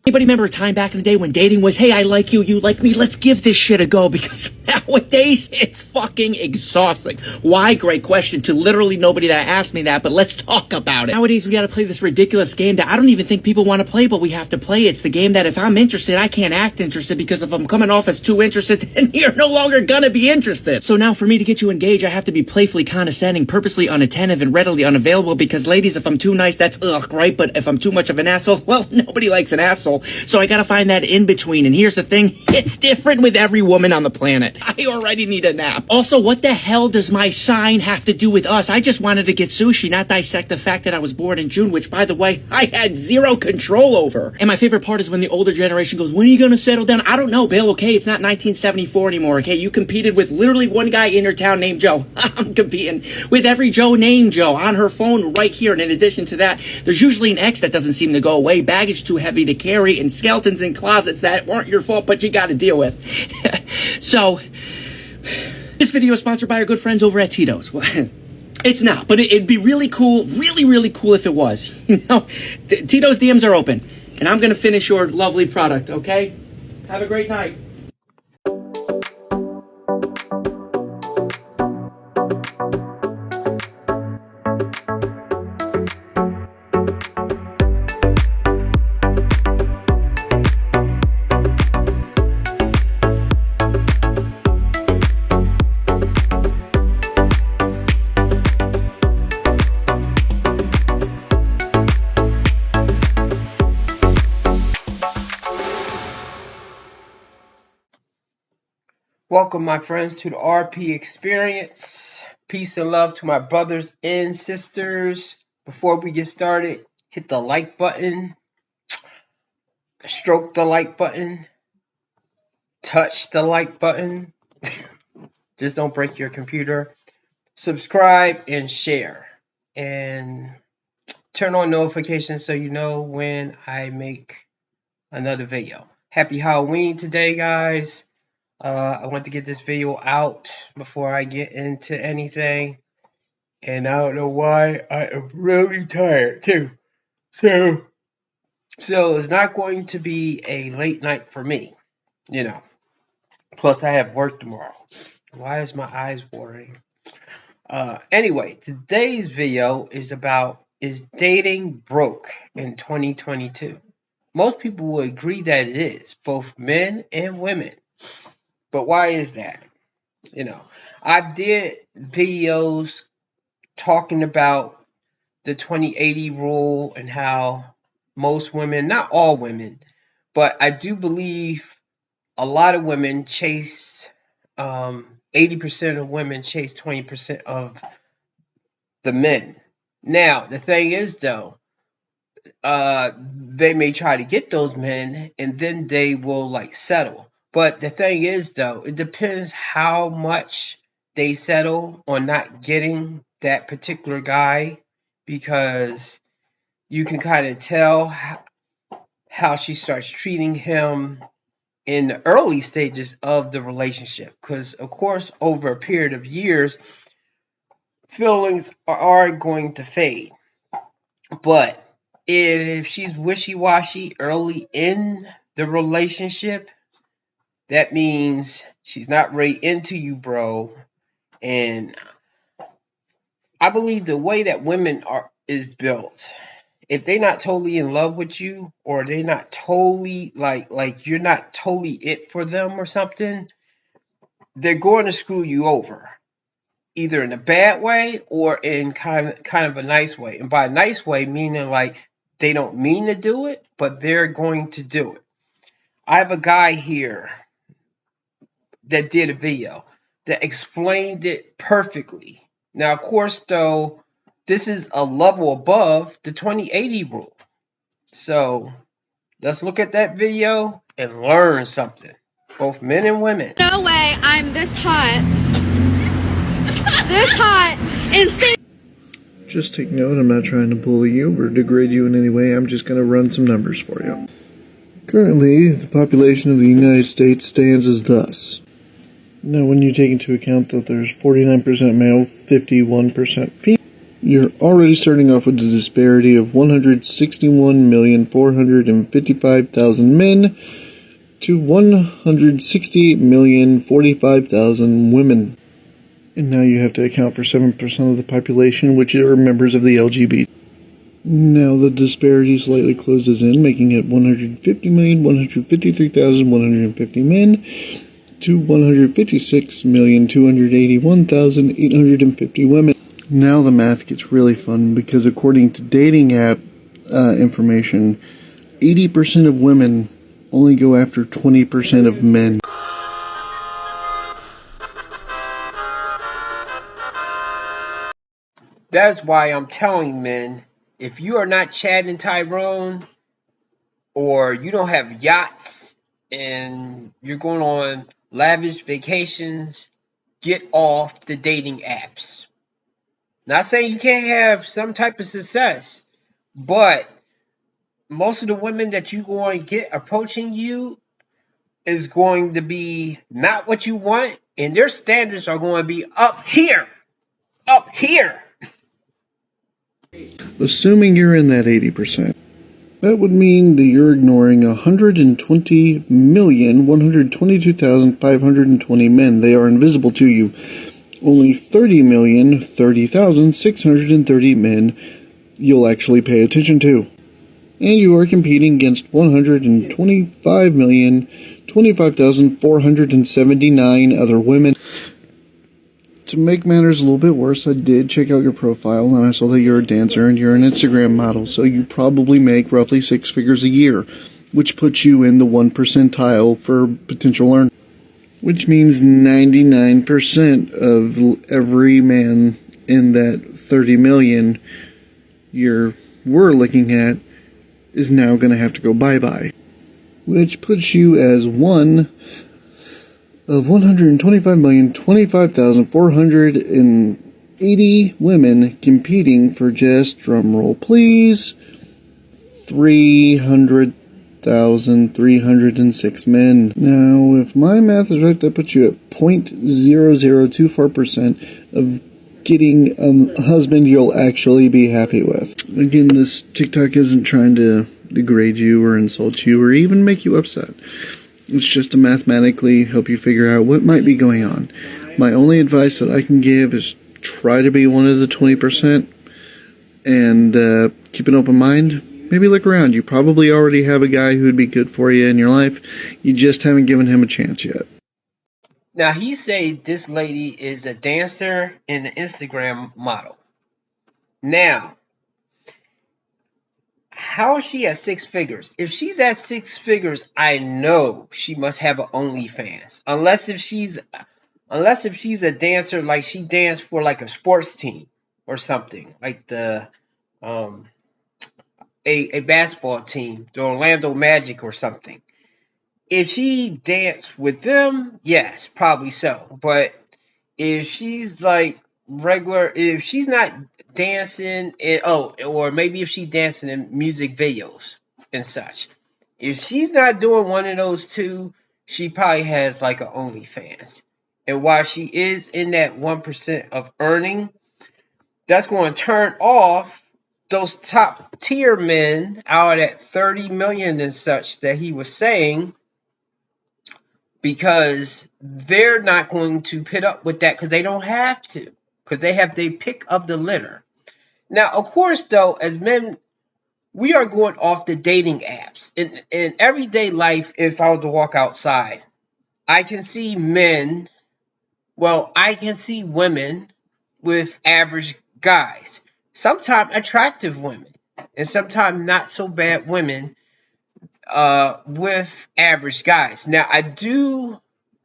Anybody remember a time back in the day when dating was, hey, I like you, you like me, let's give this shit a go? Because nowadays, it's fucking exhausting. Why? Great question to literally nobody that asked me that, but let's talk about it. Nowadays, we gotta play this ridiculous game that I don't even think people want to play, but we have to play. It's the game that if I'm interested, I can't act interested, because if I'm coming off as too interested, then you're no longer gonna be interested. So now for me to get you engaged, I have to be playfully condescending, purposely unattentive, and readily unavailable, because ladies, if I'm too nice, that's ugh, right? But if I'm too much of an asshole, well, nobody likes an asshole. So I gotta find that in between. And here's the thing, it's different with every woman on the planet. I already need a nap. Also, what the hell does my sign have to do with us? I just wanted to get sushi, not dissect the fact that I was born in June, which, by the way, I had zero control over. And my favorite part is when the older generation goes, when are you gonna settle down? I don't know, Bill, okay? It's not 1974 anymore, okay? You competed with literally one guy in your town named Joe. I'm competing with every Joe named Joe on her phone right here. And in addition to that, there's usually an ex that doesn't seem to go away, baggage too heavy to carry, and skeletons in closets that weren't your fault, but you got to deal with. So, this video is sponsored by our good friends over at Tito's. It's not, but it'd be really cool, really cool if it was. You know, Tito's DMs are open, and I'm gonna finish your lovely product, okay? Have a great night. Welcome, my friends, to the RP Experience. Peace and love to my brothers and sisters. Before we get started, hit the like button, stroke the like button, touch the like button. Just don't break your computer. Subscribe and share. And turn on notifications so you know when I make another video. Happy Halloween today, guys. I want to get this video out before I get into anything, and I don't know why, I am really tired too. So it's not going to be a late night for me, you know. Plus I have work tomorrow. Why is my eyes watering? Anyway, today's video is about, is dating broke in 2022? Most people will agree that it is, both men and women. But why is that? You know, I did videos talking about the 20/80 rule and how most women, not all women, but I do believe a lot of women chase, 80% of women chase 20% of the men. Now, the thing is, though, they may try to get those men and then they will like settle. But the thing is, though, it depends how much they settle on not getting that particular guy, because you can kind of tell how she starts treating him in the early stages of the relationship. Because, of course, over a period of years, feelings are going to fade. But if she's wishy-washy early in the relationship, that means she's not really into you, bro. And I believe the way that women is built, if they're not totally in love with you, or they're not totally like you're not totally it for them or something, they're going to screw you over, either in a bad way or in kind of a nice way. And by nice way, meaning like they don't mean to do it, but they're going to do it. I have a guy here that did a video that explained it perfectly. Now, of course, though, this is a level above the 20/80 rule. So let's look at that video and learn something, both men and women. No way I'm this hot. This hot. Insane. Just take note, I'm not trying to bully you or degrade you in any way. I'm just going to run some numbers for you. Currently, the population of the United States stands as thus. Now, when you take into account that there's 49% male, 51% female, You're already starting off with a disparity of 161,455,000 men to 168,045,000 women. And now you have to account for 7% of the population, which are members of the LGBT. Now the disparity slightly closes in, making it 150,153,150 men to 156,281,850 women. Now the math gets really fun because according to dating app information, 80% of women only go after 20% of men. That's why I'm telling men, if you are not Chad and Tyrone, or you don't have yachts and you're going on lavish vacations, get off the dating apps. Not saying you can't have some type of success, but most of the women that you're going to get approaching you is going to be not what you want, and their standards are going to be up here. Up here. Assuming you're in that 80%, that would mean that you're ignoring 120,122,520 men. They are invisible to you. Only 30,030,630 men you'll actually pay attention to. And you are competing against 125,025,479 other women. To make matters a little bit worse, I did check out your profile and I saw that you're a dancer and you're an Instagram model, so you probably make roughly 6 figures a year, which puts you in the 1 percentile for potential earnings. Which means 99% of every man in that 30 million we're looking at is now going to have to go bye-bye. Which puts you as one of 125,025,480 women competing for just, drumroll please, 300,306 men. Now, if my math is right, that puts you at 0.0024% of getting a husband you'll actually be happy with. Again, this TikTok isn't trying to degrade you or insult you or even make you upset. It's just to mathematically help you figure out what might be going on. My only advice that I can give is try to be one of the 20% and keep an open mind. Maybe look around. You probably already have a guy who would be good for you in your life. You just haven't given him a chance yet. Now, he said this lady is a dancer and an Instagram model. Now, how is she at 6 figures? If she's at 6 figures, I know she must have an OnlyFans. Unless if she's a dancer, like she danced for like a sports team or something, like the a basketball team, the Orlando Magic or something. If she danced with them, yes, probably so. But if she's like regular, if she's not dancing or maybe if she's dancing in music videos and such, if she's not doing one of those two, she probably has like an OnlyFans. And while she is in that 1% of earning, that's going to turn off those top tier men out at 30 million and such that he was saying, because they're not going to put up with that because they don't have to, because they pick up the litter. Now, of course, though, as men, we are going off the dating apps. In everyday life, if I was to walk outside, I can see men, well, I can see women with average guys, sometimes attractive women, and sometimes not so bad women with average guys. Now, I do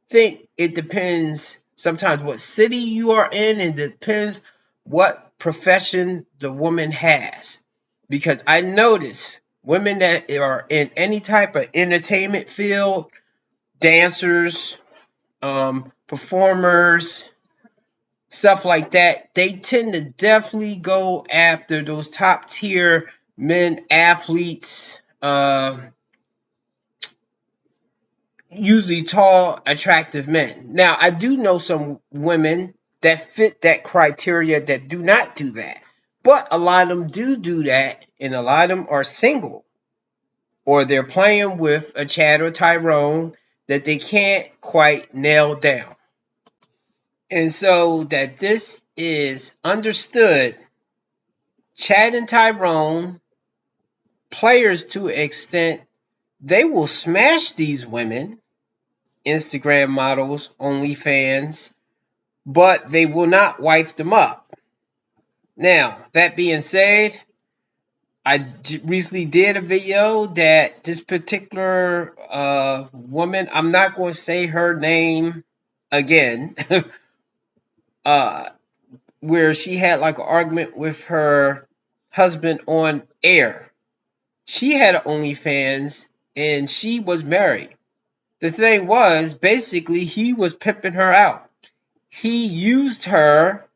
think it depends sometimes what city you are in, and it depends what profession the woman has. Because I notice women that are in any type of entertainment field, dancers, performers, stuff like that, they tend to definitely go after those top tier men, athletes, usually tall, attractive men. Now, I do know some women that fit that criteria that do not do that. But a lot of them do that, and a lot of them are single, or they're playing with a Chad or Tyrone that they can't quite nail down. And so that this is understood, Chad and Tyrone, players to an extent, they will smash these women, Instagram models, OnlyFans, but they will not wife them up. Now, that being said, I recently did a video that this particular woman, I'm not going to say her name again, where she had like an argument with her husband on air. She had OnlyFans and she was married. The thing was, basically, he was pimping her out. He used her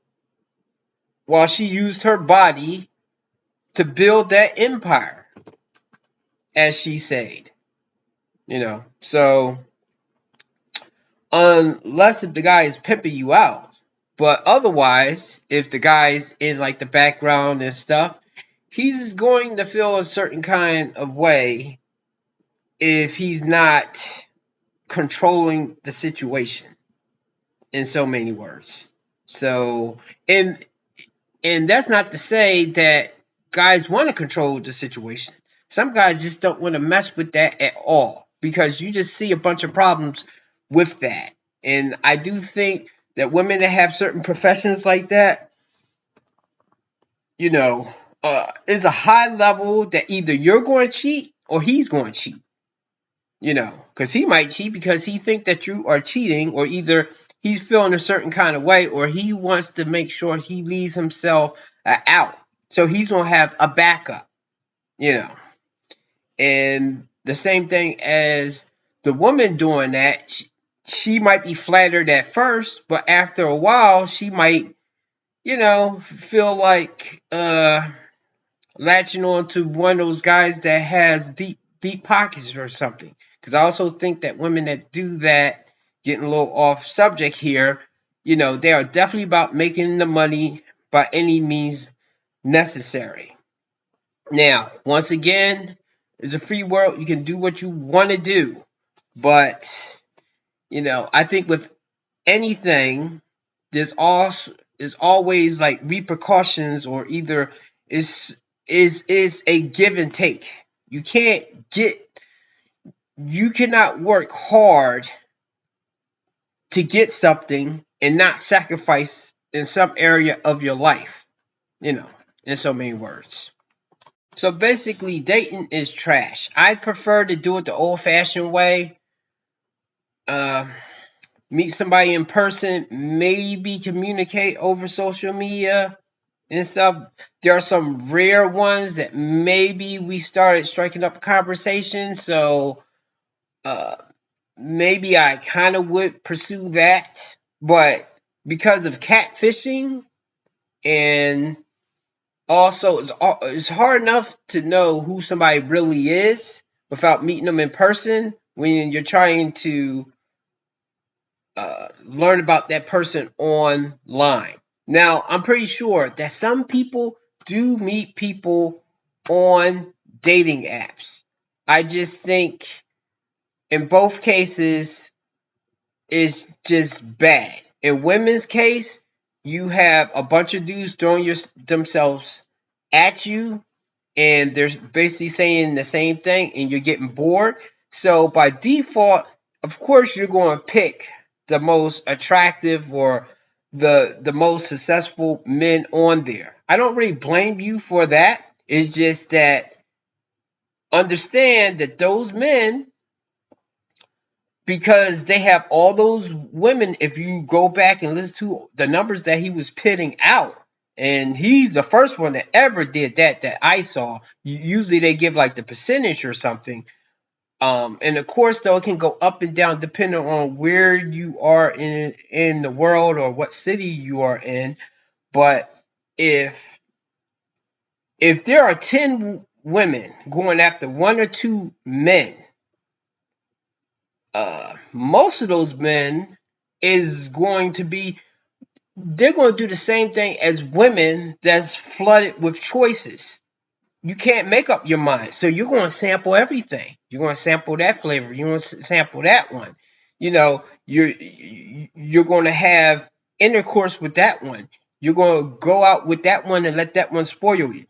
while she used her body to build that empire, as she said. So unless if the guy is pimping you out, but otherwise, if the guy's in like the background and stuff, he's going to feel a certain kind of way if he's not controlling the situation, in so many words. So, and that's not to say that guys want to control the situation. Some guys just don't want to mess with that at all, because you just see a bunch of problems with that. And I do think that women that have certain professions like that, is a high level that either you're going to cheat or he's going to cheat. Because he might cheat because he think that you are cheating, or either he's feeling a certain kind of way, or he wants to make sure he leaves himself out. So he's going to have a backup, And the same thing as the woman doing that, she might be flattered at first, but after a while, she might, feel like latching on to one of those guys that has deep pockets or something. Because I also think that women that do that, getting a little off subject here, they are definitely about making the money by any means necessary. Now, once again, it's a free world. You can do what you want to do. But, I think with anything, there's always like repercussions, or either is a give and take. You cannot work hard to get something and not sacrifice in some area of your life, in so many words. So basically, dating is trash. I prefer to do it the old-fashioned way. Meet somebody in person, maybe communicate over social media and stuff. There are some rare ones that maybe we started striking up a conversation, so maybe I kind of would pursue that. But because of catfishing, and also it's hard enough to know who somebody really is without meeting them in person when you're trying to learn about that person online. Now, I'm pretty sure that some people do meet people on dating apps. I just think in both cases, it's just bad. In women's case, you have a bunch of dudes throwing themselves at you, and they're basically saying the same thing, and you're getting bored. So by default, of course, you're going to pick the most attractive or the most successful men on there. I don't really blame you for that. It's just that understand that those men, because they have all those women, if you go back and listen to the numbers that he was pitting out, and he's the first one that ever did that I saw. Usually they give like the percentage or something. And of course, though, it can go up and down depending on where you are in the world or what city you are in. But if there are 10 women going after one or two men, most of those men is going to be they're going to do the same thing as women that's flooded with choices. You can't make up your mind. So you're going to sample everything. You're going to sample that flavor. You're going to sample that one. You know, you're going to have intercourse with that one. You're going to go out with that one and let that one spoil you.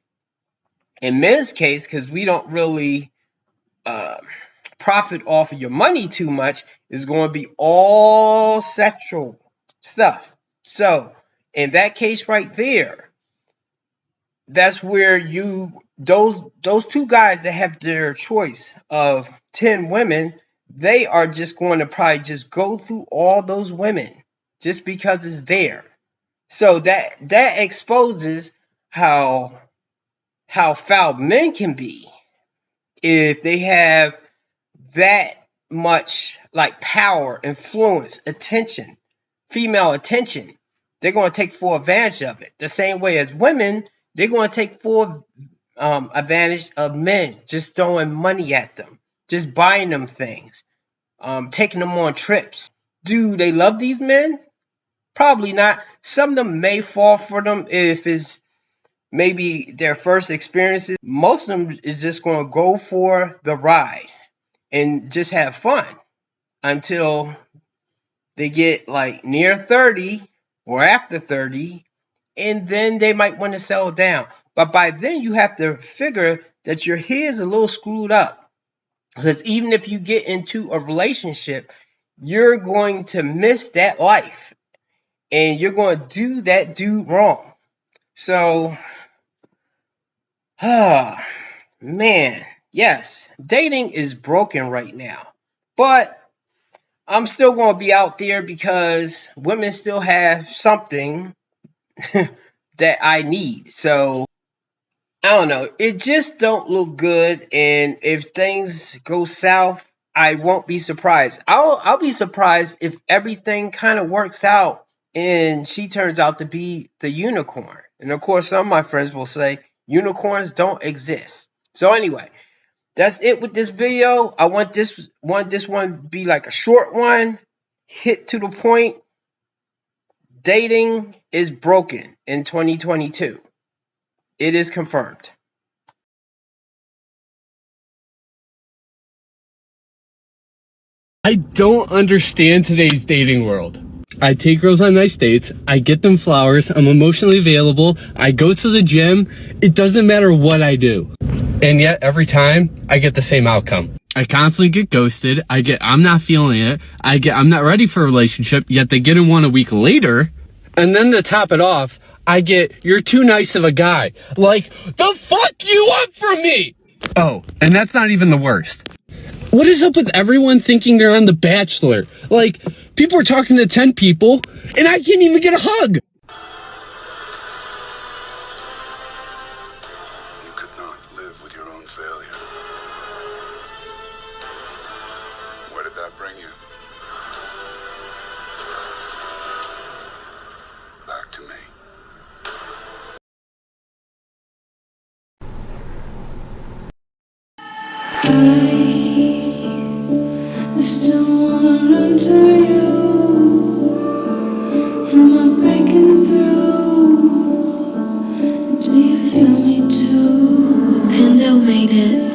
In men's case, because we don't really profit off of your money too much, is going to be all sexual stuff. So in that case right there, that's where those two guys that have their choice of 10 women, they are just going to probably just go through all those women just because it's there. So that exposes how foul men can be if they have that much like power, influence, attention, female attention. They're going to take full advantage of it. The same way as women, they're going to take full advantage of men, just throwing money at them, just buying them things, taking them on trips. Do they love these men? Probably not. Some of them may fall for them if it's maybe their first experiences. Most of them is just going to go for the ride and just have fun until they get like near 30 or after 30, and then they might want to settle down. But by then you have to figure that your head's a little screwed up, because even if you get into a relationship, you're going to miss that life and you're going to do that dude wrong. So, man, yes, dating is broken right now, but I'm still going to be out there because women still have something that I need. So I don't know. It just don't look good. And if things go south, I won't be surprised. I'll be surprised if everything kind of works out and she turns out to be the unicorn. And of course, some of my friends will say unicorns don't exist. So anyway, that's it with this video. I want this one to be like a short one, hit to the point. Dating is broken in 2022. It is confirmed. I don't understand today's dating world. I take girls on nice dates, I get them flowers, I'm emotionally available, I go to the gym, it doesn't matter what I do. And yet every time I get the same outcome. I constantly get ghosted, I'm not feeling it, I'm not ready for a relationship, yet they get in one a week later. And then to top it off, I get, you're too nice of a guy. Like, the fuck you want from me? Oh, and that's not even the worst. What is up with everyone thinking they're on The Bachelor? Like, people are talking to 10 people, and I can't even get a hug. You could not live with your own failure. Where did that bring you? Back to me. I still wanna run to you. Am I breaking through? Do you feel me too? Pindell made it.